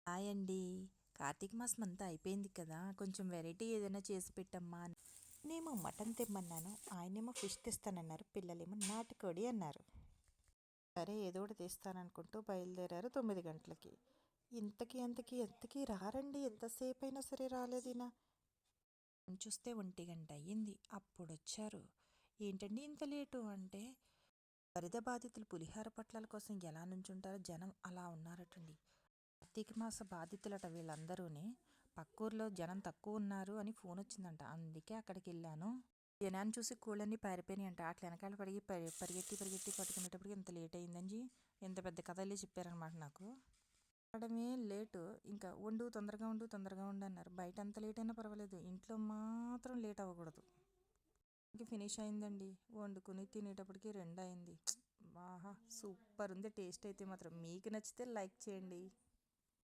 Hi అండి. కార్తీక మాసం అంతా అయిపోయింది కదా, కొంచెం వెరైటీ ఏదైనా చేసి పెట్టమ్మా అని నేనేమో మటన్ తెమ్మన్నాను, ఆయనేమో ఫిష్ తెస్తానన్నారు, పిల్లలేమో నాటుకోడి అన్నారు. సరే ఏదో ఒకటి తెస్తాననుకుంటూ బయలుదేరారు 9 గంటలకి. ఇంతకీ రారండి, ఎంతసేపు అయినా సరే రాలేదినా. చూస్తే 1 గంట అయ్యింది, అప్పుడు వచ్చారు. ఏంటండి ఇంత లేటు అంటే, వరద బాధితులు పులిహార పొట్లాల కోసం ఎలా నుంచుంటారో జనం అలా ఉన్నారటండి. కార్తీక మాస బాధితులట వీళ్ళందరూని. పక్కూర్లో జనం తక్కువ ఉన్నారు అని ఫోన్ వచ్చిందంట, అందుకే అక్కడికి వెళ్ళాను. జనాన్ని చూసి కోళ్ళన్నీ పారిపోయినాయి అంట. అట్లా వెనకాల పరిగెట్టి పట్టుకునేటప్పటికి ఇంత లేట్ అయిందని ఎంత పెద్ద కథలే చెప్పారనమాట నాకు. రావడమే లేటు, ఇంకా తొందరగా ఉండు అన్నారు. బయట ఎంత లేట్ అయినా పర్వాలేదు, ఇంట్లో మాత్రం లేట్ అవ్వకూడదు. ఫినిష్ అయిందండి, వండుకుని తినేటప్పటికి 2 అయింది. బాగా సూపర్ ఉంది టేస్ట్ అయితే మాత్రం. మీకు నచ్చితే లైక్ చేయండి.